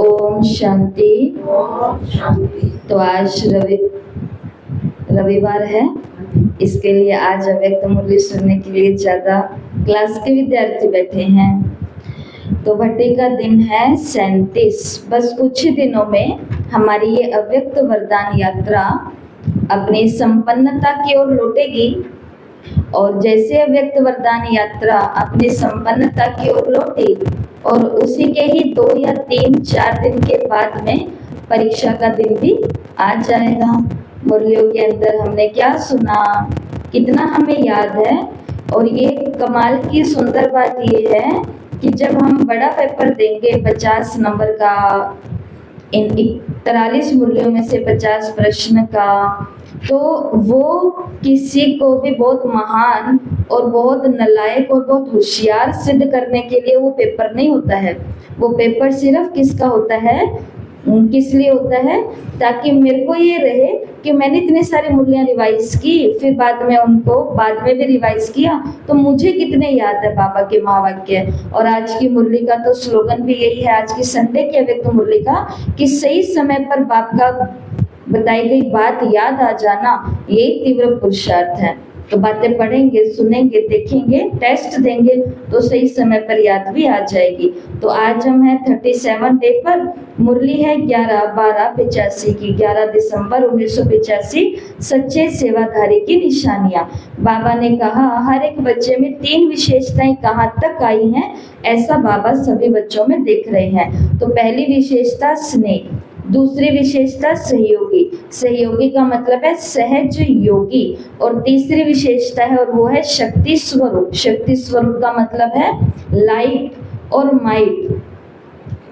ओम शांति। तो आज रविवार है, इसके लिए आज अव्यक्त मूल्य सुनने के लिए ज़्यादा क्लास के विद्यार्थी बैठे हैं। तो भट्टी का दिन है 37। बस कुछ ही दिनों में हमारी ये अव्यक्त वरदान यात्रा अपनी संपन्नता की ओर लौटेगी। और जैसे अव्यक्त वरदान यात्रा अपनी संपन्नता की ओर लौटी और उसी के ही 2 या 3-4 दिन के बाद में परीक्षा का दिन भी आ जाएगा। मुरलियों के अंदर हमने क्या सुना, कितना हमें याद है। और ये कमाल की सुंदर बात ये है कि जब हम बड़ा पेपर देंगे 50 नंबर का, इन 43 मुरलियों में से 50 प्रश्न का, तो वो किसी को भी बहुत महान और बहुत नालायक और बहुत होशियार सिद्ध करने के लिए वो पेपर नहीं होता है। वो पेपर सिर्फ किसका होता है, किस लिए होता है, ताकि मेरे को ये रहे कि मैंने इतने सारी मुरलियाँ रिवाइज की, फिर बाद में भी रिवाइज किया, तो मुझे कितने याद है बाबा के महावाक्य। और आज की मुरली का तो स्लोगन भी यही है, आज की संडे की अव्यक्त मुरली का, कि सही समय पर बाप का बताई गई बात याद आ जाना, यही तीव्र पुरुषार्थ है। तो बातें पढ़ेंगे, सुनेंगे, देखेंगे, टेस्ट देंगे तो सही समय पर याद भी आ जाएगी। तो आज हम हैं 37 डे पर। मुरली है 11/12/85 की, 11 दिसंबर 1985। सच्चे सेवाधारी की निशानियां। बाबा ने कहा हर एक बच्चे में 3 विशेषताएं कहाँ तक आई हैं, ऐसा बाबा सभी बच्चों में देख रहे हैं। तो पहली विशेषता स्नेह, दूसरी विशेषता सहयोगी, सहयोगी का मतलब है सहज योगी, और तीसरी विशेषता है और वो है शक्ति स्वरूप। शक्ति स्वरूप का मतलब है लाइट और माइट,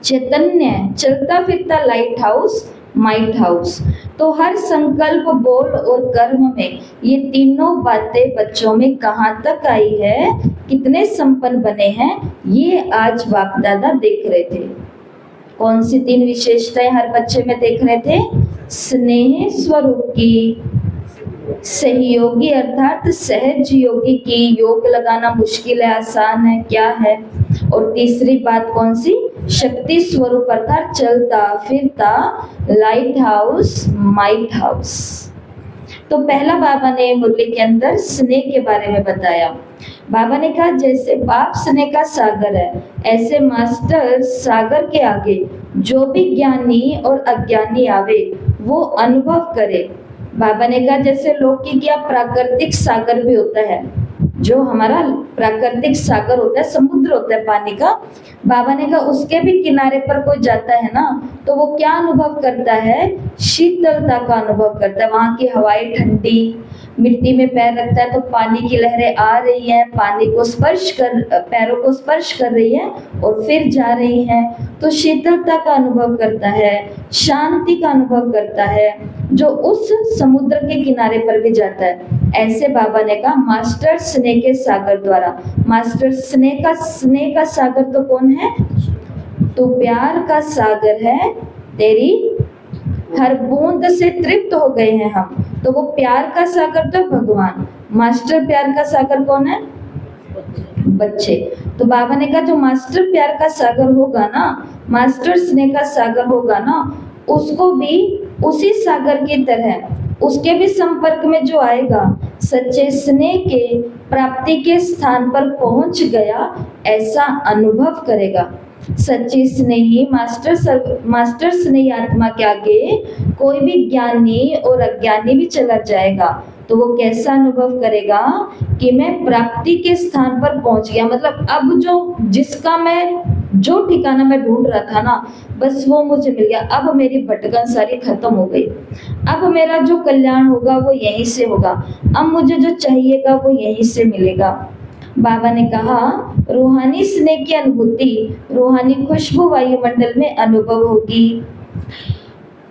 चैतन्य, चलता फिरता लाइट हाउस, माइट हाउस। तो हर संकल्प, बोल और कर्म में ये तीनों बातें बच्चों में कहाँ तक आई है, कितने संपन्न बने हैं, ये आज बाप दादा देख रहे थे। कौन सी 3 विशेषताएं हर बच्चे में देख रहे थे? स्नेह स्वरूप की, सहयोगी अर्थात सहज योगी की, योग लगाना मुश्किल है, आसान है, क्या है। और तीसरी बात कौन सी? शक्ति स्वरूप अर्थात चलता फिरता लाइट हाउस, माइट हाउस। तो पहला बाबा ने मुरली के अंदर स्नेह के बारे में बताया। बाबा ने कहा जैसे बाप स्नेह का सागर है, ऐसे मास्टर सागर के आगे जो भी ज्ञानी और अज्ञानी आवे वो अनुभव करे। बाबा ने कहा जैसे लौकिक या प्राकृतिक सागर भी होता है, जो हमारा प्राकृतिक सागर होता है, समुद्र होता है पानी का, बाबा ने कहा उसके भी किनारे पर कोई जाता है ना, तो वो क्या अनुभव करता है? शीतलता का अनुभव करता है। वहाँ की हवाएं ठंडी, मिट्टी में पैर रखता है तो पानी की लहरें आ रही हैं, पानी को पैरों को स्पर्श कर रही है और फिर जा रही हैं, तो शीतलता का अनुभव करता है, शांति का अनुभव करता है, जो उस समुद्र के किनारे पर भी जाता है। ऐसे बाबा ने कहा मास्टर स्नेह के सागर द्वारा, मास्टर स्नेह का सागर तो कौन है? तो प्यार का सागर है, तेरी हर बूंद से तृप्त हो गए हैं हम, तो वो प्यार का सागर तो भगवान। मास्टर प्यार का सागर कौन है? बच्चे। तो बाबा ने कहा जो मास्टर प्यार का सागर होगा ना, मास्टर स्नेह का सागर होगा ना, उसको भी उसी सागर की तरह, उसके भी संपर्क में जो आएगा, सच्चे स्नेह के प्राप्ति के स्थान पर पहुंच गया ऐसा अनुभव करेगा। सच्ची स्नेही मास्टर स्नेही आत्मा के आगे कोई भी ज्ञानी और अज्ञानी भी चला जाएगा तो वो कैसा अनुभव करेगा कि मैं प्राप्ति के स्थान पर पहुंच गया। मतलब अब जो ठिकाना मैं ढूंढ रहा था ना, बस वो मुझे मिल गया। अब मेरी भटकन सारी खत्म हो गई, अब मेरा जो कल्याण होगा वो यहीं से होगा, अब मुझे जो चाहिएगा वो यहीं से मिलेगा। बाबा ने कहा रूहानी स्नेह की अनुभूति, रूहानी खुशबू वायुमंडल में अनुभव होगी।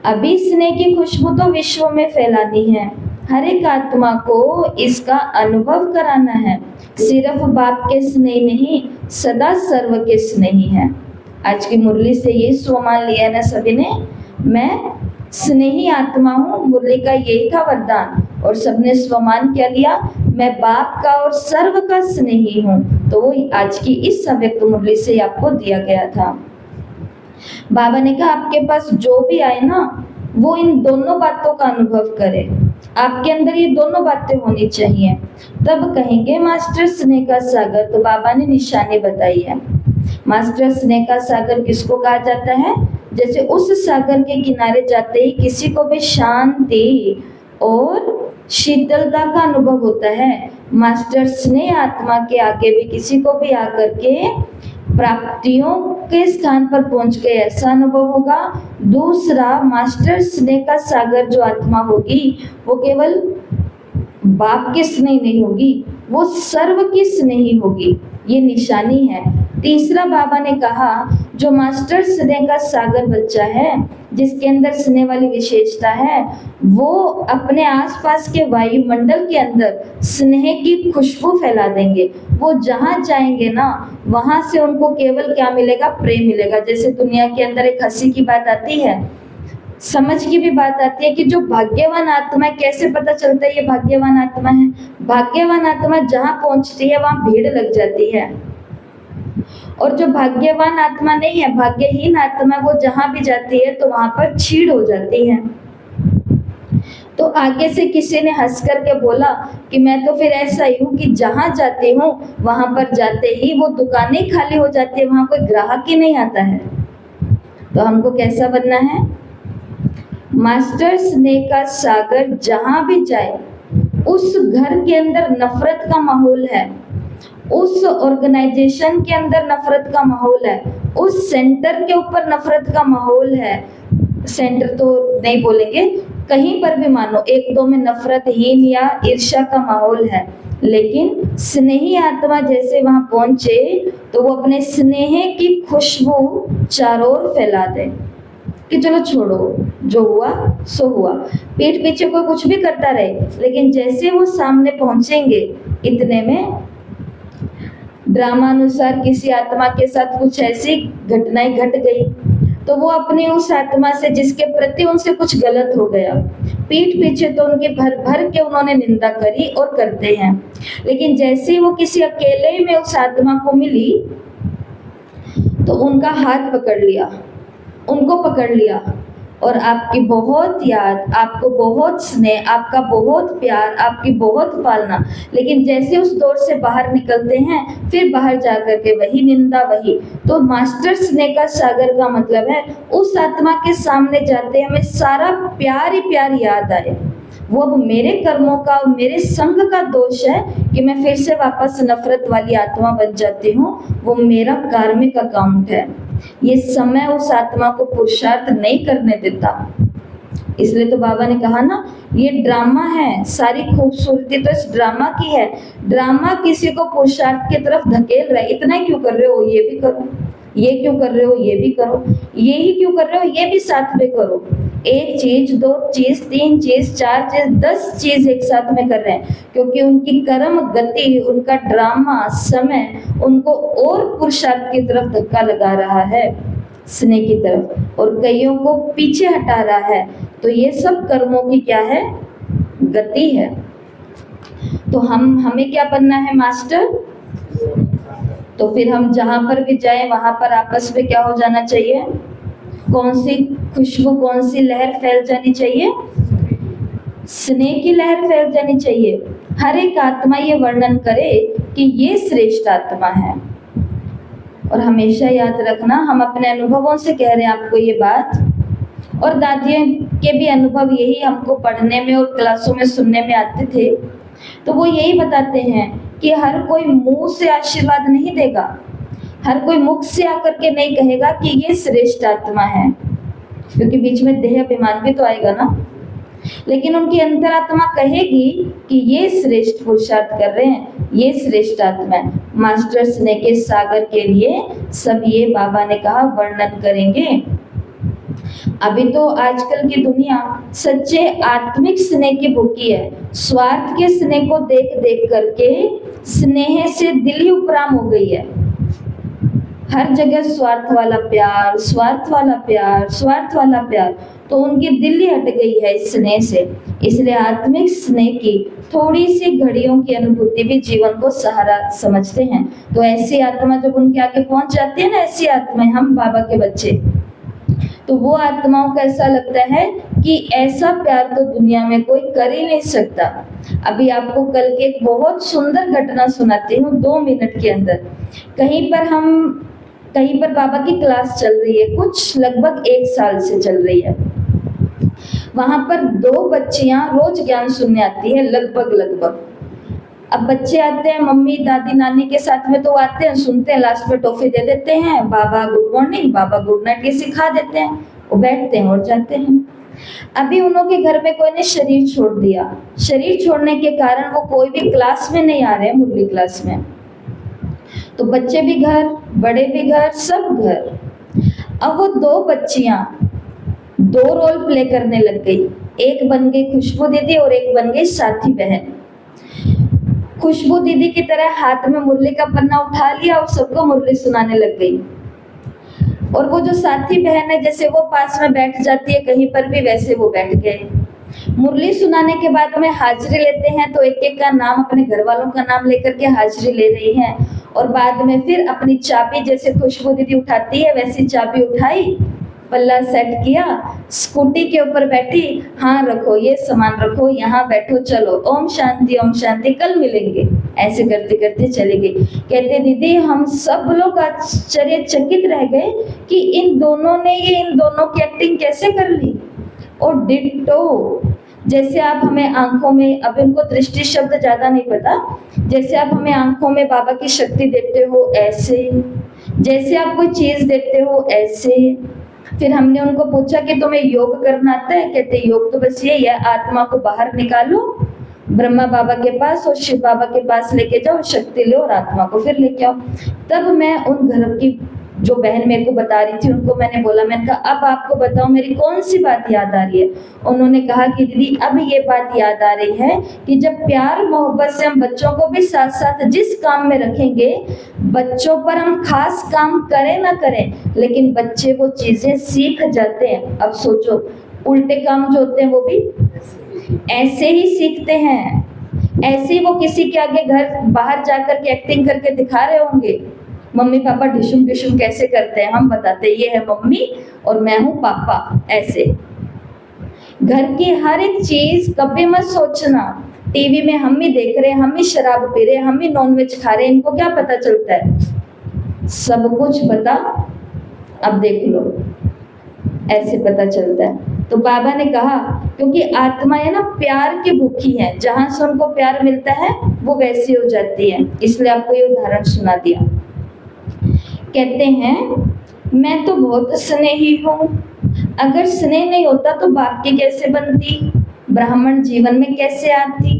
अभी स्नेह की खुशबू तो विश्व में फैलानी है, हर एक आत्मा को इसका अनुभव कराना है। सिर्फ बाप के स्नेह नहीं, सदा सर्व के स्नेही है। आज की मुरली से ये स्वमान लिया ना सभी ने, मैं स्नेही आत्मा हूँ। मुरली का यही था वरदान, और सबने स्वमान क्या लिया? मैं बाप का और सर्व का स्नेही हूँ। तो वो आज की इस अव्यक्त मुरली से आपको दिया गया था। बाबा ने कहा आपके पास जो भी आए ना वो इन दोनों बातों का अनुभव करे, आपके अंदर ये दोनों बातें होनी चाहिए, तब कहेंगे मास्टर स्नेह का सागर। तो बाबा ने निशानी बताई है। मास्टर स्नेह का सागर किसको कहा जाता है? जैसे उस सागर के किनारे जाते ही किसी को भी शांति और शीतलता का अनुभव होता है, मास्टर स्नेह आत्मा के आगे भी किसी को भी आकर के प्राप्तियों के स्थान पर पहुंच गए ऐसा अनुभव होगा। दूसरा, मास्टर स्नेह का सागर जो आत्मा होगी वो केवल बाप की स्नेह नहीं होगी, वो सर्व की स्नेही होगी, ये निशानी है। तीसरा, बाबा ने कहा जो मास्टर स्नेह का सागर बच्चा है, जिसके अंदर स्नेह वाली विशेषता है, वो अपने आसपास के वायुमंडल के अंदर स्नेह की खुशबू फैला देंगे। वो जहाँ जाएंगे ना वहां से उनको केवल क्या मिलेगा? प्रेम मिलेगा। जैसे दुनिया के अंदर एक हंसी की बात आती है, समझ की भी बात आती है कि जो भाग्यवान आत्मा है, कैसे पता चलता है ये भाग्यवान आत्मा है? भाग्यवान आत्मा जहाँ पहुंचती है वहां भीड़ लग जाती है, और जो भाग्यवान आत्मा नहीं है, भाग्यहीन आत्मा, वो जहां भी जाती है तो वहां पर छीड़ हो जाती है। तो आगे से किसी ने हंस करके बोला कि मैं तो फिर ऐसा ही हूँ कि जहां जाती हूँ वहां पर जाते ही वो दुकानें खाली हो जाती है, वहां कोई ग्राहक ही नहीं आता है। तो हमको कैसा बनना है? मास्टर स्नेह का सागर जहां भी जाए उस घर के अंदर नफरत का माहौल है, उस ऑर्गेनाइजेशन के अंदर नफरत का माहौल है, उस सेंटर के ऊपर नफरत का माहौल है, सेंटर तो नहीं बोलेंगे, कहीं पर भी मानो एक दो में नफरतहीन या ईर्ष्या का माहौल है, लेकिन स्नेही आत्मा जैसे वहां पहुंचे तो वो अपने स्नेह की खुशबू चारों ओर फैला दे कि चलो छोड़ो, जो हुआ सो हुआ, पीठ पीछे कोई कुछ भी करता रहे, लेकिन जैसे वो सामने पहुंचेंगे इतने में ड्रामा अनुसार किसी आत्मा के साथ कुछ ऐसी घटनाएं घट गई, तो वो अपनी उस आत्मा से जिसके प्रति उनसे कुछ गलत हो गया, पीठ पीछे तो उनकी भर भर के उन्होंने निंदा करी और करते हैं, लेकिन जैसे वो किसी अकेले में उस आत्मा को मिली तो उनका हाथ पकड़ लिया, उनको पकड़ लिया और आपकी बहुत याद, आपको बहुत स्नेह, आपका बहुत प्यार, आपकी बहुत पालना, लेकिन जैसे उस दौर से बाहर निकलते हैं फिर बाहर जाकर के वही निंदा, वही। तो मास्टर स्नेह का सागर का मतलब है उस आत्मा के सामने जाते हमें सारा प्यार ही प्यार याद आए, वो अब मेरे कर्मों का और मेरे संग का दोष है कि मैं फिर से वापस नफरत वाली आत्मा बन जाती हूँ, वो मेरा कार्मिक अकाउंट है। ये समय उस आत्मा को पुरुषार्थ नहीं करने देता, इसलिए तो बाबा ने कहा ना ये ड्रामा है, सारी खूबसूरती तो इस ड्रामा की है। ड्रामा किसी को पुरुषार्थ की तरफ धकेल रहा है, इतना क्यों कर रहे हो, ये भी करो, ये क्यों कर रहे हो, ये भी करो, ये ही क्यों कर रहे हो, ये भी साथ में करो। एक चीज, दो चीज, तीन चीज, चार चीज, 10 चीज एक साथ में कर रहे हैं, क्योंकि उनकी कर्म गति, उनका ड्रामा, समय उनको और पुरुषार्थ की तरफ धक्का लगा रहा है, स्नेह की तरफ, और कईयों को पीछे हटा रहा है। तो ये सब कर्मों की क्या है? गति है। तो हमें क्या बनना है? मास्टर। तो फिर हम जहां पर भी जाएं वहां पर आपस में क्या हो जाना चाहिए? कौन सी खुशबू, कौन सी लहर फैल जानी चाहिए? स्नेह की लहर फैल जानी चाहिए। हर एक आत्मा ये वर्णन करे कि ये श्रेष्ठ आत्मा है। और हमेशा याद रखना, हम अपने अनुभवों से कह रहे हैं आपको ये बात, और दादियों के भी अनुभव यही हमको पढ़ने में और क्लासों में सुनने में आते थे, तो वो यही बताते हैं कि हर कोई मुंह से आशीर्वाद नहीं देगा, हर कोई मुख से आकर के नहीं कहेगा कि ये श्रेष्ठ आत्मा है, क्योंकि बीच में देह अभिमान भी तो आएगा ना, लेकिन उनकी अंतरात्मा कहेगी कि ये श्रेष्ठ पुरुषार्थ कर रहे हैं, ये श्रेष्ठ आत्मा है। मास्टर स्नेह के सागर के लिए सब ये बाबा ने कहा वर्णन करेंगे। अभी तो आजकल की दुनिया सच्चे आत्मिक स्नेह की भूखी है, स्वार्थ के स्नेह को देख देख करके स्नेह से दिल ही उपराम हो गई है। हर जगह स्वार्थ वाला प्यार, स्वार्थ वाला प्यार, स्वार्थ वाला प्यार, तो उनकी दिल ही हट गई है इस स्नेह से। इसलिए आत्मिक स्नेह की थोड़ी सी घड़ियों की अनुभूति भी जीवन को सहारा समझते हैं। तो ऐसी आत्मा जब उनके आगे पहुंच जाती है ना, ऐसी आत्मा हम बाबा के बच्चे, तो वो आत्माओं को ऐसा लगता है कि ऐसा प्यार तो दुनिया में कोई कर ही नहीं सकता। अभी आपको कल की एक बहुत सुंदर घटना सुनाती हूँ 2 मिनट के अंदर। कहीं पर बाबा की क्लास चल रही है, कुछ लगभग 1 साल से चल रही है। वहां पर 2 बच्चियां रोज ज्ञान सुनने आती है, लगभग। अब बच्चे आते हैं मम्मी दादी नानी के साथ में, तो आते हैं सुनते हैं, लास्ट में टॉफी दे देते हैं, बाबा गुड मॉर्निंग, बाबा गुड नाइट, ये सिखा देते हैं, वो बैठते हैं और जाते हैं। अभी उन्हों के घर में कोई ने शरीर छोड़ दिया। शरीर छोड़ने के कारण वो कोई भी क्लास में नहीं आ रहे, मुरली क्लास में। तो बच्चे भी घर, बड़े भी घर, सब घर। अब वो 2 बच्चियां 2 रोल प्ले करने लग गई। एक बन गई खुशबू दीदी और एक बन गई साथी बहन। खुशबू दीदी की तरह हाथ में मुरली का पन्ना उठा लिया और सबको मुरली सुनाने लग गई। और वो जो साथी बहन है, जैसे वो पास में बैठ जाती है कहीं पर भी, वैसे वो बैठ गए। मुरली सुनाने के बाद में हाजिरी लेते हैं, तो एक एक का नाम, अपने घर वालों का नाम लेकर के हाजिरी ले रही हैं। और बाद में फिर अपनी चाबी, जैसे खुशबू दीदी उठाती है वैसी चाबी उठाई, पल्ला सेट किया, स्कूटी के ऊपर बैठी, हाँ रखो, ये सामान रखो, यहाँ बैठो, चलो, ओम शांति, कल मिलेंगे। ऐसे करते करते चली गई। कहते दीदी हम सब लोग आश्चर्यचकित रह गए कि इन दोनों की एक्टिंग कैसे कर ली। और डिट्टो, जैसे आप हमें आंखों में, अब इनको दृष्टि शब्द ज्यादा नहीं पता, जैसे आप हमें आंखों में बाबा की शक्ति देखते हो ऐसे, जैसे आप कोई चीज देखते हो ऐसे। फिर हमने उनको पूछा कि तुम्हें योग करना आता है? कहते योग तो बस यही है, आत्मा को बाहर निकालो, ब्रह्मा बाबा के पास और शिव बाबा के पास लेके जाओ, शक्ति लो और आत्मा को फिर लेके आओ। तब मैं उन घर की जो बहन मेरे को बता रही थी उनको मैंने बोला, मैंने कहा अब आपको बताओ मेरी कौन सी बात याद आ रही है? उन्होंने कहा कि दीदी अब ये बात याद आ रही है कि जब प्यार मोहब्बत से हम बच्चों को भी साथ साथ जिस काम में रखेंगे, बच्चों पर हम खास काम करें ना करें, लेकिन बच्चे वो चीजें सीख जाते हैं। अब सोचो, उल्टे काम जो होते हैं वो भी ऐसे ही सीखते हैं। ऐसे ही वो किसी के आगे घर बाहर जाकर के एक्टिंग करके दिखा रहे होंगे, मम्मी पापा ढिशुम ढिशुम कैसे करते हैं, हम बताते ये है मम्मी और मैं हूँ पापा। ऐसे घर की हर एक चीज कभी मत सोचना, टीवी में हम ही देख रहे हैं, हम ही शराब पी रहे हैं, हम ही नॉनवेज खा रहे हैं, इनको क्या पता चलता है? सब कुछ पता, अब देख लो, ऐसे पता चलता है। तो बाबा ने कहा क्योंकि आत्माएं ना प्यार की भूखी है, जहां से उनको प्यार मिलता है वो वैसी हो जाती है, इसलिए आपको ये उदाहरण सुना दिया। कहते हैं मैं तो बहुत स्नेही हूँ, अगर स्नेह नहीं होता तो बाप की कैसे बनती, ब्राह्मण जीवन में कैसे आती।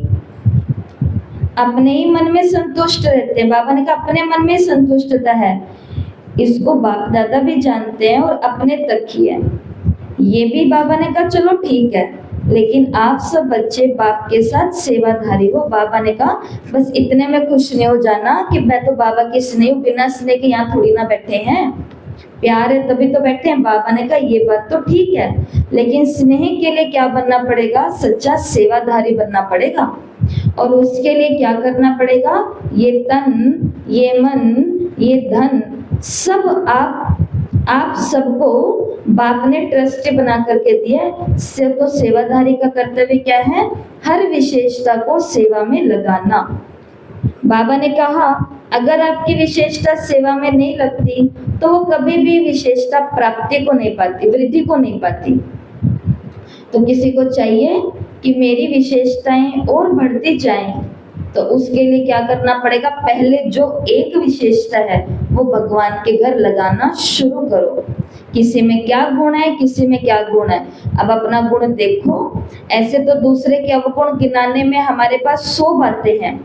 अपने ही मन में संतुष्ट रहते हैं। बाबा ने कहा अपने मन में संतुष्टता है, इसको बाप दादा भी जानते हैं और अपने तक ही है। ये भी बाबा ने कहा चलो ठीक है, लेकिन आप सब बच्चे बाप के साथ सेवाधारी हो। बाबा ने कहा बस इतने में खुश नहीं हो जाना कि मैं तो बाबा की स्नेह हूँ, बिना स्नेह के यहाँ थोड़ी ना बैठे हैं, प्यार है तभी तो बैठे हैं। बाबा ने कहा ये बात तो ठीक है, लेकिन स्नेह के लिए क्या बनना पड़ेगा? सच्चा सेवाधारी बनना पड़ेगा। और उसके लिए क्या करना पड़ेगा? ये तन, ये मन, ये धन सब आप सबको बाप ने ट्रस्टी बना करके दिया से। तो सेवाधारी का कर्तव्य क्या है? हर विशेषता को सेवा में लगाना। बाबा ने कहा अगर आपकी विशेषता सेवा में नहीं लगती तो वो कभी भी विशेषता प्राप्ति को नहीं पाती, वृद्धि को नहीं पाती। तो किसी को चाहिए कि मेरी विशेषताएं और बढ़ती जाएं, तो उसके लिए क्या करना पड़ेगा? पहले जो एक विशेषता है वो भगवान के घर लगाना शुरू करो। किसी में क्या गुण है, किसी में क्या गुण है, अब अपना गुण देखो। ऐसे तो दूसरे के अवगुण गिनाने में हमारे पास 100 बातें हैं।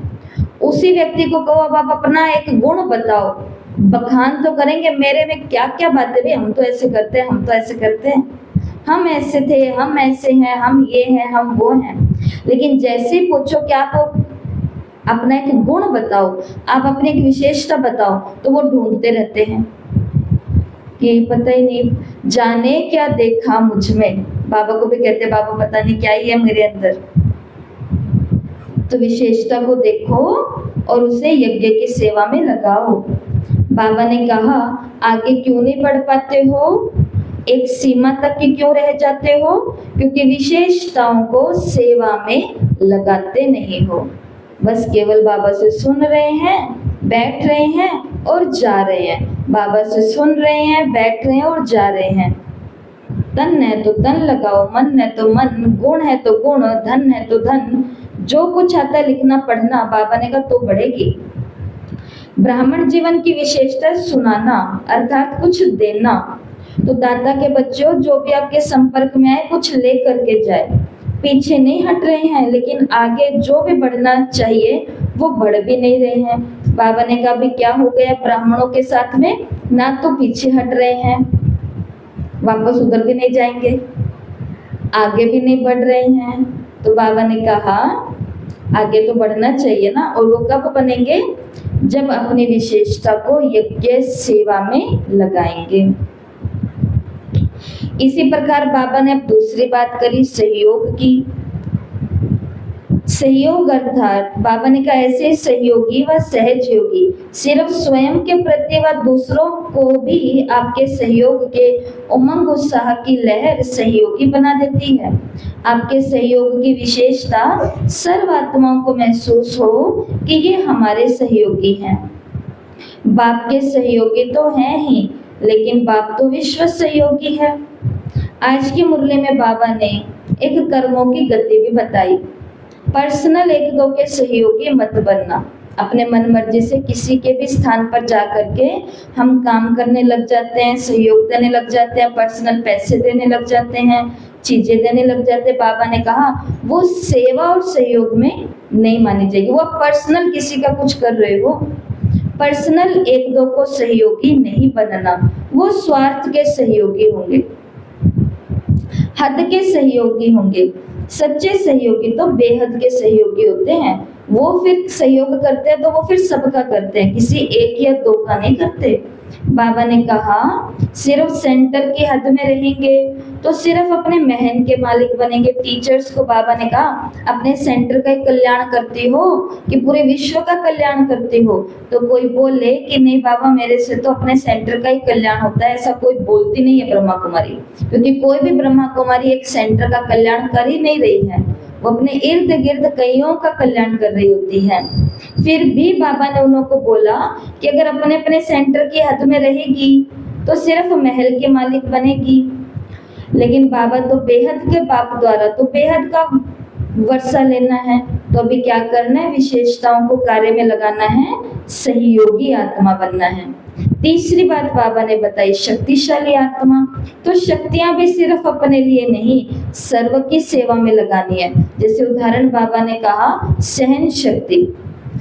उसी व्यक्ति को कहो अब आप अपना एक गुण बताओ, बखान तो करेंगे मेरे में क्या क्या बातें, भी हम तो ऐसे करते हैं, हम तो ऐसे करते हैं, हम ऐसे थे, हम ऐसे हैं, हम ये हैं, हम वो हैं। लेकिन जैसे ही पूछो कि आप अपना एक गुण बताओ, आप अपनी एक विशेषता बताओ, तो वो ढूंढते रहते हैं कि पता ही नहीं जाने क्या देखा मुझ में। बाबा को भी कहते बाबा पता नहीं क्या ही है मेरे अंदर। तो विशेषता को देखो और उसे यज्ञ की सेवा में लगाओ। बाबा ने कहा आगे क्यों नहीं बढ़ पाते हो? एक सीमा तक ही क्यों रह जाते हो? क्योंकि विशेषताओं को सेवा में लगाते नहीं हो। बस केवल बाबा से सुन रहे हैं, बैठ रहे हैं और जा रहे हैं। बाबा से सुन रहे हैं, बैठ रहे हैं और जा रहे हैं। तन है तो तन लगाओ, मन है तो मन, गुण है तो गुण, धन है तो धन। जो कुछ आता है लिखना पढ़ना, बाबा ने कहा तो बढ़ेगी। ब्राह्मण जीवन की विशेषता सुनाना अर्थात कुछ देना। तो दाता के बच्चों, जो भी आपके संपर्क में आए कुछ ले करके जाए। पीछे नहीं हट रहे हैं, लेकिन आगे जो भी बढ़ना चाहिए वो बढ़ भी नहीं रहे हैं। बाबा ने कहा भी क्या हो गया ब्राह्मणों के साथ में, ना तो पीछे हट रहे हैं, वापस उधर भी नहीं जाएंगे, आगे भी नहीं बढ़ रहे हैं। तो बाबा ने कहा आगे तो बढ़ना चाहिए ना। और वो कब बनेंगे? जब अपनी विशेषता को यज्ञ सेवा में लगाएंगे। इसी प्रकार बाबा ने अब दूसरी बात करी सहयोग की। सहयोग अर्थात बाबा ने कहा ऐसे सहयोगी व सहजयोगी सिर्फ स्वयं के प्रति व दूसरों को भी आपके सहयोग के उमंग उत्साह की लहर सहयोगी बना देती है। आपके सहयोग की विशेषता सर्व आत्माओं को महसूस हो कि ये हमारे सहयोगी हैं। बाप के सहयोगी तो हैं ही, लेकिन बाप तो विश्व सहयोगी है। आज की मुरली में बाबा ने एक कर्मों की गति भी बताई। पर्सनल एक दो के सहयोगी मत बनना। अपने मन मर्जी से किसी के भी स्थान पर जा करके हम काम करने लग जाते हैं, सहयोग देने लग जाते हैं, पर्सनल पैसे देने लग जाते हैं, चीजें देने लग जाते हैं। बाबा ने कहा वो सेवा और सहयोग में नहीं मानी जाएगी। वो पर्सनल किसी का कुछ कर रहे हो, पर्सनल एक दो को सहयोगी नहीं बनना। वो स्वार्थ के सहयोगी होंगे, हद के सहयोगी होंगे। सच्चे सहयोगी तो बेहद के सहयोगी होते हैं। वो फिर सहयोग करते हैं तो वो फिर सबका करते हैं, किसी एक या दो का नहीं करते। बाबा ने कहा सिर्फ सेंटर की हद में रहेंगे तो सिर्फ अपने महल के मालिक बनेंगे। टीचर्स को बाबा ने कहा अपने सेंटर का ही कल्याण करती हो कि पूरे विश्व का कल्याण करती हो? तो कोई बोले कि नहीं बाबा मेरे से तो अपने सेंटर का ही कल्याण होता है, ऐसा कोई बोलती नहीं है ब्रह्मा कुमारी। क्योंकि कोई भी ब्रह्मा कुमारी एक सेंटर का कल्याण कर ही नहीं रही है, वो अपने इर्द गिर्द कईयों का कल्याण कर रही होती है। फिर भी बाबा ने उन्हों को बोला कि अगर अपने अपने सेंटर की हद में रहेगी तो सिर्फ महल के मालिक बनेगी। लेकिन बाबा तो बेहद के बाप द्वारा तो बेहद का वर्षा लेना है, तो अभी क्या करना है? विशेषताओं को कार्य में लगाना है, सहयोगी आत्मा बनना है। तीसरी बात बाबा ने बताई शक्तिशाली आत्मा। तो शक्तियां भी सिर्फ अपने लिए नहीं, सर्व की सेवा में लगानी है। जैसे उदाहरण बाबा ने कहा सहन शक्ति।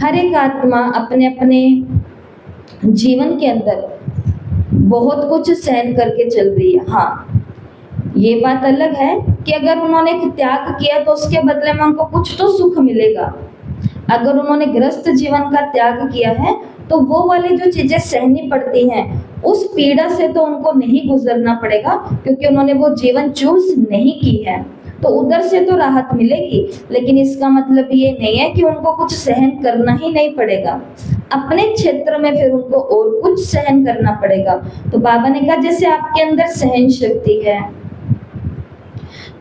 हर एक आत्मा अपने अपने जीवन के अंदर बहुत कुछ सहन करके चल रही है। हाँ, ये बात अलग है कि अगर उन्होंने त्याग किया तो उसके बदले में उनको कुछ तो सुख मिलेगा। अगर उन्होंने गृहस्थ जीवन का त्याग किया है तो वो वाली जो चीजें सहनी पड़ती हैं उस पीड़ा से तो उनको नहीं गुजरना पड़ेगा, क्योंकि उन्होंने वो जीवन चूज नहीं की है। तो उधर से तो राहत मिलेगी, लेकिन इसका मतलब ये नहीं है कि उनको कुछ सहन करना ही नहीं पड़ेगा। अपने क्षेत्र में फिर उनको और कुछ सहन करना पड़ेगा। तो बाबा ने कहा जैसे आपके अंदर सहन शक्ति है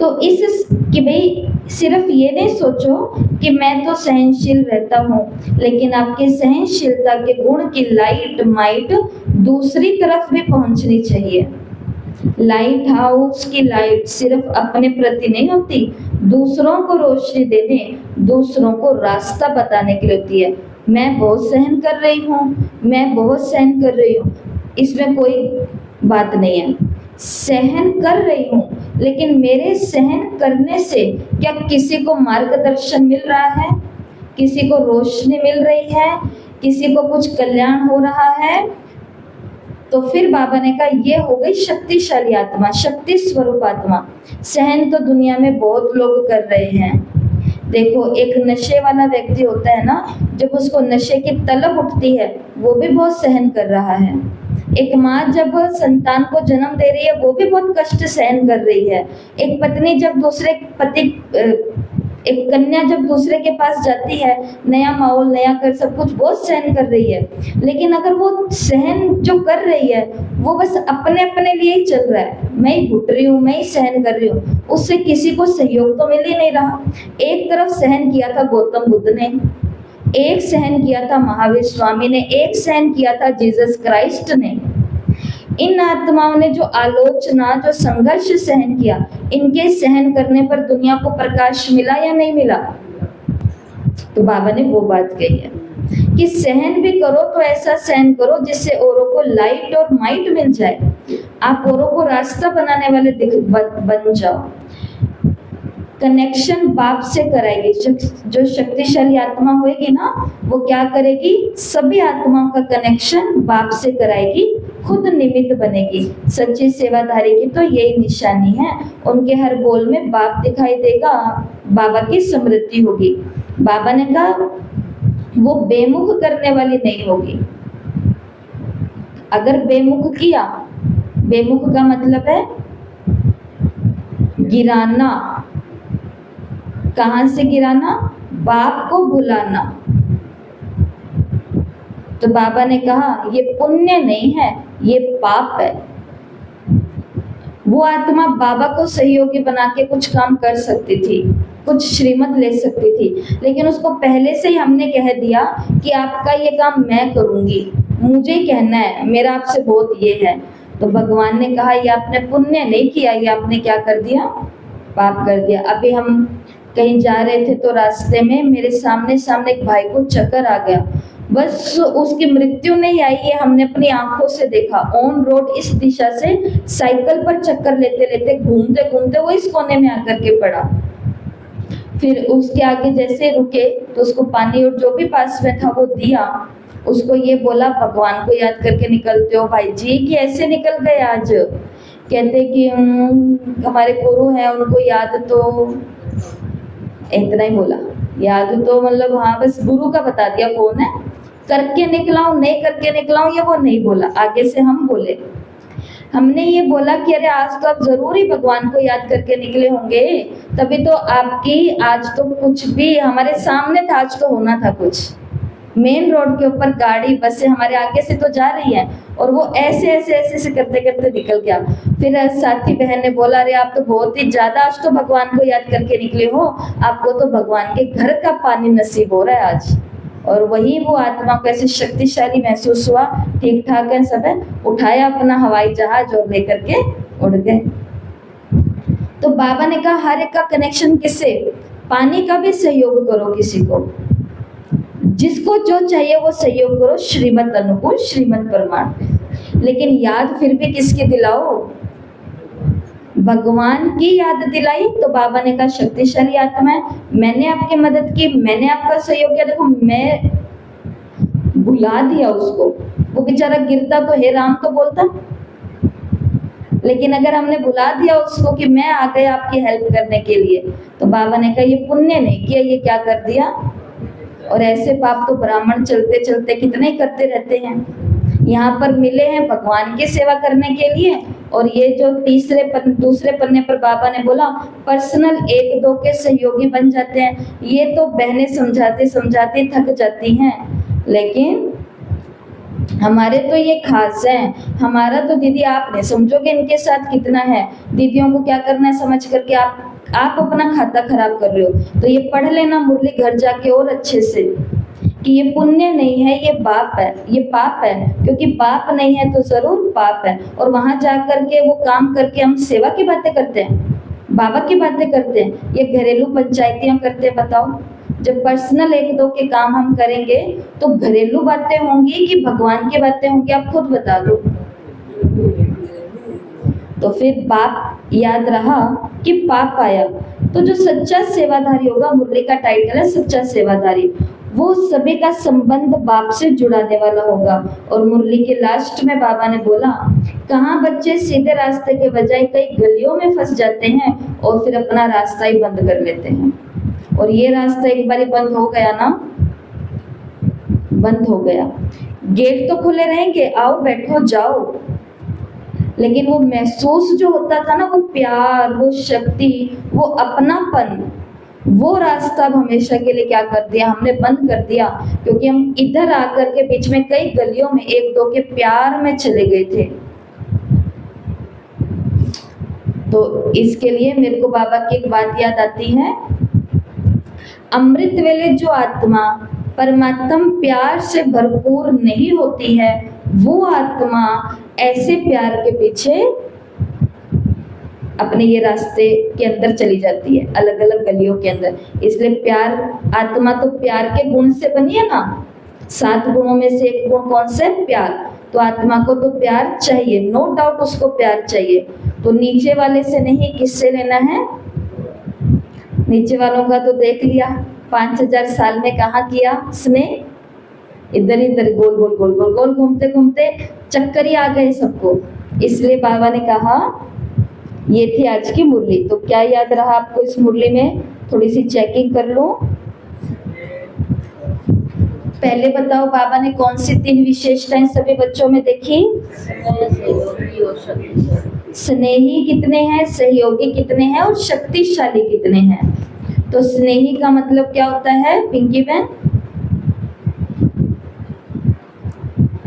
तो इस कि भाई सिर्फ ये नहीं सोचो कि मैं तो सहनशील रहता हूँ, लेकिन आपकी सहनशीलता के गुण की लाइट माइट दूसरी तरफ भी पहुंचनी चाहिए। लाइट हाउस की लाइट सिर्फ अपने प्रति नहीं होती, दूसरों को रोशनी देने, दूसरों को रास्ता बताने के लिए होती है। मैं बहुत सहन कर रही हूँ, मैं बहुत सहन कर रही हूँ, इसमें कोई बात नहीं है। सहन कर रही हूँ, लेकिन मेरे सहन करने से क्या किसी को मार्गदर्शन मिल रहा है, किसी को रोशनी मिल रही है, किसी को कुछ कल्याण हो रहा है? तो फिर बाबा ने कहा ये हो गई शक्तिशाली आत्मा, शक्ति स्वरूप आत्मा। सहन तो दुनिया में बहुत लोग कर रहे हैं। देखो एक नशे वाला व्यक्ति होता है ना, जब उसको नशे की तलब उठती है वो भी बहुत सहन कर रहा है। एक माँ जब संतान को जन्म दे रही है वो भी बहुत कष्ट सहन कर रही है। एक पत्नी जब दूसरे पति एक कन्या जब दूसरे के पास जाती है, नया माहौल, नया घर, सब कुछ बहुत सहन कर रही है, लेकिन अगर वो सहन जो कर रही है वो बस अपने अपने लिए ही चल रहा है, मैं ही घुट रही हूँ, मैं ही सहन कर रही हूँ, उससे किसी को सहयोग तो मिल ही नहीं रहा। एक तरफ सहन किया था गौतम बुद्ध ने, एक सहन किया था महावीर स्वामी ने, एक सहन किया था जीसस क्राइस्ट ने। इन आत्माओं ने जो आलोचना, जो संघर्ष सहन किया, इनके सहन करने पर दुनिया को प्रकाश मिला या नहीं मिला? तो बाबा ने वो बात कही है कि सहन भी करो तो ऐसा सहन करो जिससे औरों को लाइट और माइट मिल जाए, आप औरों को रास्ता बनाने वाले बन जाओ। कनेक्शन बाप से कराएगी, जो शक्तिशाली आत्मा होगी ना, वो क्या करेगी, सभी आत्माओं का कनेक्शन बाप से कराएगी, खुद निमित्त बनेगी। सच्ची सेवाधारी की तो यही निशानी है, उनके हर बोल में बाप दिखाई देगा, बाबा की स्मृति होगी। बाबा ने कहा वो बेमुख करने वाली नहीं होगी। अगर बेमुख किया, बेमुख का मतलब है गिराना। कहां से गिराना? बाप को भुलाना। तो बाबा ने कहा ये पुण्य नहीं है, ये पाप है। वो आत्मा बाबा को सहयोगी बना के कुछ काम कर सकती थी, कुछ श्रीमत ले सकती थी, लेकिन उसको पहले से ही हमने कह दिया कि आपका ये काम मैं करूंगी, मुझे ही कहना है, मेरा आपसे बहुत ये है। तो भगवान ने कहा ये आपने पुण्य नहीं किया, ये आपने क्या कर दिया, पाप कर दिया। अभी हम कहीं जा रहे थे तो रास्ते में मेरे सामने एक भाई को चक्कर आ गया, बस उसकी मृत्यु नहीं आई, ये हमने अपनी आंखों से देखा। ऑन रोड इस दिशा से साइकिल पर चक्कर लेते लेते घूमते घूमते वो इस कोने में आकर के पड़ा। फिर उसके आगे जैसे रुके तो उसको पानी और जो भी पास में था वो दिया, उसको ये बोला भगवान को याद करके निकलते हो भाई जी, कि ऐसे निकल गए आज। कहते कि हमारे गुरु हैं, उनको याद, तो इतना ही बोला, याद तो मतलब हाँ बस गुरु का बता दिया कौन है, करके निकला हूं नहीं करके निकला हूं, ये वो नहीं बोला। आगे से हम बोले, हमने ये बोला कि अरे आज तो आप जरूर ही भगवान को याद करके निकले होंगे, तभी तो आपकी आज तो कुछ भी हमारे सामने था, आज तो होना था कुछ। मेन रोड के ऊपर गाड़ी बसें हमारे आगे से तो जा रही हैं और वो ऐसे ऐसे ऐसे से करते करते निकल गया। फिर साथी बहन ने बोला अरे आप तो बहुत ही ज्यादा आज तो भगवान को याद करके निकले हो, आपको तो भगवान के घर का पानी नसीब हो रहा है आज। और वही वो आत्मा को ऐसे शक्तिशाली महसूस हुआ, ठीक ठाक है सब है, उठाया अपना हवाई जहाज और लेकर के उड़ गए। तो बाबा ने कहा हर एक का कनेक्शन किससे, पानी का भी सहयोग करो, किसी को जिसको जो चाहिए वो सहयोग करो, श्रीमत अनुकूल श्रीमत प्रमाण। लेकिन याद फिर भी किसकी दिलाओ, भगवान की याद दिलाई। तो बाबा ने कहा शक्तिशाली आत्मा है, मैंने आपकी मदद की, मैंने आपका सहयोग किया, देखो मैं भुला दिया उसको, वो बेचारा गिरता तो हे राम तो बोलता, लेकिन अगर हमने भुला दिया उसको कि मैं आ गया आपकी हेल्प करने के लिए, तो बाबा ने कहा ये पुण्य नहीं किया, ये क्या कर दिया। और ऐसे पाप तो ब्राह्मण चलते चलते कितने करते रहते हैं। यहाँ पर मिले हैं भगवान की सेवा करने के लिए, और ये जो दूसरे पन्ने पर बाबा ने बोला पर्सनल एक दो के सहयोगी बन जाते हैं, ये तो बहनें समझाते समझाते थक जाती हैं। लेकिन हमारे तो ये खास हैं, हमारा तो दीदी आप नहीं समझोगे इनके साथ कितना है। दीदियों को क्या करना है समझ करके आप अपना खाता खराब कर रहे हो। तो ये पढ़ लेना मुरली घर जाके और अच्छे से कि ये पुण्य नहीं है, ये बाप है, ये पाप है, क्योंकि पाप नहीं है तो जरूर पाप है। और वहां जा करके वो काम करके हम सेवा की बातें करते हैं, बाबा की बातें करते हैं, ये घरेलू पंचायतियां करते हैं। बताओ जब पर्सनल एक दो के काम हम करेंगे तो घरेलू बातें होंगी कि भगवान की बातें होंगी, आप खुद बता दो। तो फिर बाप याद रहा कि पाप आया। तो जो सच्चा सेवाधारी होगा, मुरली का टाइटल है सच्चा सेवाधारी, वो सभी का संबंध बाप से जुड़ाने वाला होगा। और मुरली के लास्ट में बाबा ने बोला कहाँ बच्चे सीधे रास्ते के बजाय कई गलियों में फंस जाते हैं और फिर अपना रास्ता ही बंद कर लेते हैं। और ये रास्ता एक बार बंद हो गया ना, बंद हो गया, गेट तो खुले रहेंगे, आओ बैठो जाओ, लेकिन वो महसूस जो होता था ना, वो प्यार, वो शक्ति, वो अपनापन, वो रास्ता अब हमेशा के लिए क्या कर दिया, हमने बंद कर दिया, क्योंकि हम इधर आकर के बीच में कई गलियों में एक दो के प्यार में चले गए थे। तो इसके लिए मेरे को बाबा की एक बात याद आती है, अमृत वेले जो आत्मा परमात्म प्यार से भरपूर नहीं होती है, वो आत्मा ऐसे प्यार के पीछे अपने ये रास्ते के अंदर चली जाती है, अलग अलग गलियों के अंदर। इसलिए प्यार, आत्मा तो प्यार के गुण से बनी है ना, 7 गुणों में से एक गुण कौन सा है, प्यार। तो आत्मा को तो प्यार चाहिए, नो डाउट उसको प्यार चाहिए। तो नीचे वाले से नहीं, किससे लेना है, नीचे वालों का तो देख लिया, 5000 साल में कहाँ किया स्नेह, इधर इधर गोल गोल गोल गोल गोल घूमते घूमते चक्कर ही आ गए सबको। इसलिए बाबा ने कहा, ये थी आज की मुरली। तो क्या याद रहा आपको इस मुरली में, थोड़ी सी चेकिंग कर लो। पहले बताओ बाबा ने कौन सी 3 विशेषताएं सभी बच्चों में देखी, स्नेही कितने हैं, सहयोगी कितने हैं और शक्तिशाली कितने हैं। तो स्नेही का मतलब क्या होता है पिंकी बहन,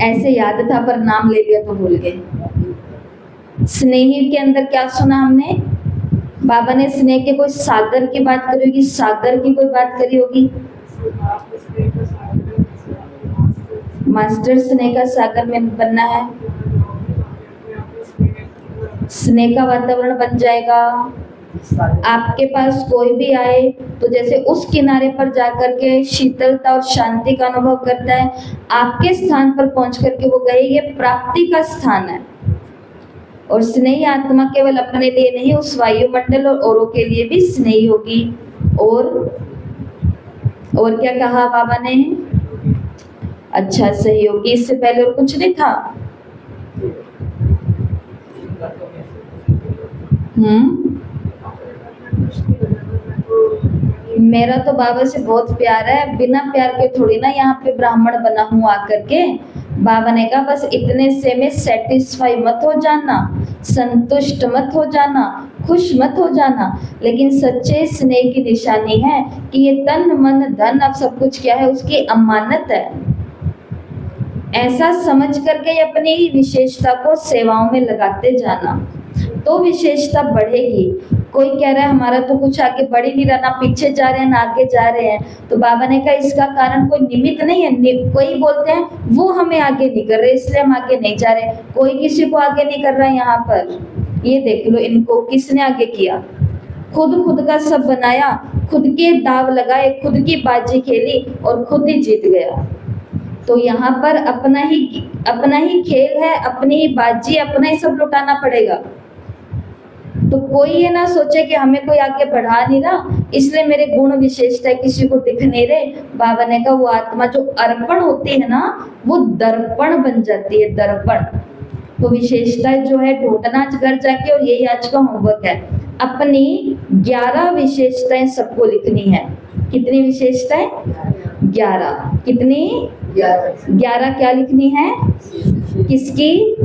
ऐसे याद था पर नाम ले लिया तो भूल गए। स्नेही के अंदर क्या सुना हमने, बाबा ने स्नेह के कोई सागर की बात करी होगी, सागर की कोई बात करी होगी, मास्टर स्नेह का सागर में बनना है, स्नेह का वातावरण बन जाएगा। आपके पास कोई भी आए तो जैसे उस किनारे पर जाकर के शीतलता और शांति का अनुभव करता है, आपके स्थान पर पहुंच करके वो कहे ये प्राप्ति का स्थान है। और स्नेही आत्मा केवल अपने लिए नहीं, उस वायुमंडल और औरों के लिए भी स्नेही होगी। और क्या कहा बाबा ने, अच्छा सहयोगी, इससे पहले और कुछ नहीं था। मेरा तो बाबा से बहुत प्यार है, बिना प्यार के थोड़ी ना यहाँ पे ब्राह्मण बना हूँ आकर के। बाबा ने कहा बस इतने से में सेटिस्फाई मत हो जाना, संतुष्ट मत हो जाना, खुश मत हो जाना, लेकिन सच्चे स्नेह की निशानी है कि ये तन मन धन अब सब कुछ क्या है, उसकी अमानत है। ऐसा समझ करके अपनी विशेषता को सेवाओं में लगाते जाना, तो विशेषता बढ़ेगी। कोई कह रहा है हमारा तो कुछ आगे बढ़ ही नहीं रहा, ना पीछे जा रहे हैं ना आगे जा रहे हैं। तो बाबा ने कहा इसका कारण कोई निमित्त नहीं है। कोई बोलते हैं वो हमें आगे नहीं कर रहे इसलिए हम आगे नहीं जा रहे, कोई किसी को आगे नहीं कर रहा है। यहाँ पर ये देख लो, इनको किसने आगे किया, खुद का सब बनाया, खुद के दाव लगाए, खुद की बाजी खेली और खुद ही जीत गया। तो यहाँ पर अपना ही खेल है, अपनी ही बाजी, अपना ही सब लुटाना पड़ेगा। तो कोई ये ना सोचे कि हमें कोई आगे बढ़ा नहीं रहा इसलिए मेरे गुण विशेषता किसी को दिख नहीं रहे। बाबा ने कहा वो आत्मा जो अर्पण होती है ना, वो दर्पण बन जाती है, दर्पण। तो विशेषताएं जो है ढूंढना आज घर जाके, और यही आज का होमवर्क है। अपनी 11 विशेषताएं सबको लिखनी है। कितनी विशेषताएं, 11। कितनी, 11 क्या लिखनी है, किसकी,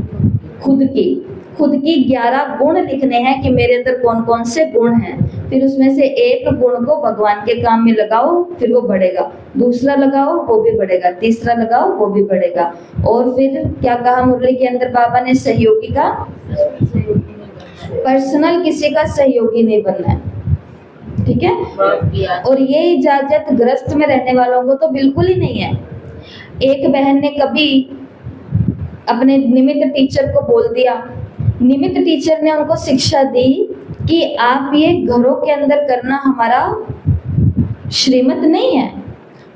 खुद की 11 गुण लिखने हैं कि मेरे अंदर कौन कौन से गुण हैं। फिर उसमें से एक गुण को भगवान के काम में लगाओ, फिर वो बढ़ेगा। दूसरा लगाओ, वो भी बढ़ेगा। तीसरा लगाओ, वो भी बढ़ेगा। और फिर क्या कहा मुरली के अंदर बाबा ने, सहयोगी का, पर्सनल किसी का सहयोगी नहीं बनना है, ठीक है। और ये इजाजत ग्रस्त में रहने वालों को तो बिल्कुल ही नहीं है। एक बहन ने कभी अपने निमित्त टीचर को बोल दिया, निमित्त टीचर ने उनको शिक्षा दी कि आप ये घरों के अंदर करना हमारा श्रीमत नहीं है।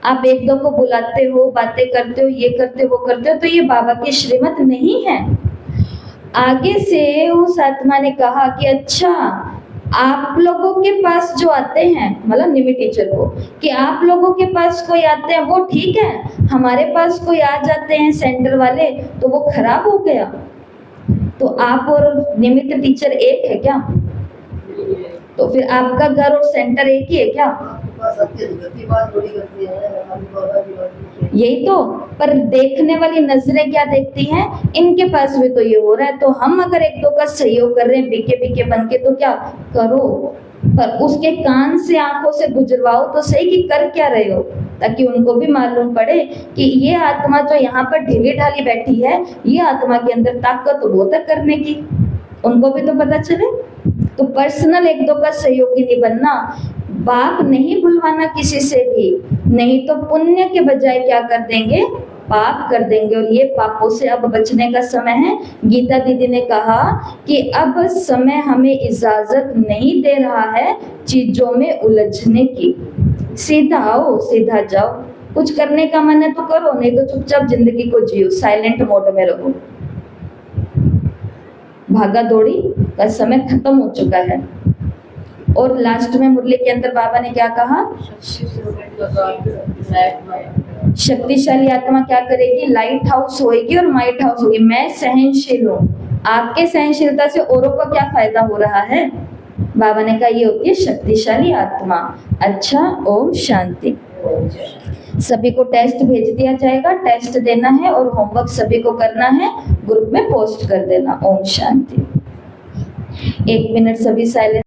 आप एक दो को बुलाते हो, बातें करते हो, ये करते हो, वो करते हो, तो ये बाबा की श्रीमत नहीं है। आगे से उस आत्मा ने कहा कि अच्छा, आप लोगों के पास जो आते हैं, मतलब निमित्त टीचर को, कि आप लोगों के पास कोई आते हैं वो ठीक है, हमारे पास कोई आ जाते हैं सेंटर वाले तो वो खराब हो गया। तो आप और निमित्त टीचर एक है क्या? तो फिर आपका घर और सेंटर एक ही है क्या? यही तो, पर देखने वाली नजरें क्या देखती हैं, इनके पास भी तो ये हो रहा है, तो हम अगर एक दो का सहयोग कर रहे हैं बीके बीके बन के, तो क्या करो, पर उसके कान से आंखों से गुजरवाओ तो सही कि कर क्या रहे हो, ताकि उनको भी मालूम पड़े कि ये आत्मा जो यहाँ पर ढीली ढाली बैठी है, ये आत्मा के अंदर ताकत बहुत है करने की, उनको भी तो पता चले। तो पर्सनल एक दो का सहयोगी नहीं बनना, बाप नहीं भुलवाना किसी से भी, नहीं तो पुण्य के बजाय क्या कर देंगे, पाप कर देंगे। और ये पापों से अब बचने का समय है। गीता दीदी ने कहा कि अब समय हमें इजाजत नहीं दे रहा है चीजों में उलझने की, सीधा आओ सीधा जाओ, कुछ करने का मन है तो करो, नहीं तो चुपचाप जिंदगी को जियो, साइलेंट मोड में रहो। भागा दौड़ी का समय खत्म हो चुका है। और लास्ट में मुरली के अंदर बाबा ने क्या कहा, शक्तिशाली आत्मा क्या करेगी, लाइट हाउस होएगी और माइट हाउस होगी। मैं सहनशील हूँ, आपके सहनशीलता से औरों को क्या फायदा हो रहा है, बाबा ने कहा ये होती है शक्तिशाली आत्मा। अच्छा, ओम शांति। सभी को टेस्ट भेज दिया जाएगा, टेस्ट देना है और होमवर्क सभी को करना है, ग्रुप में पोस्ट कर देना। ओम शांति। 1 मिनट सभी साइलेंस।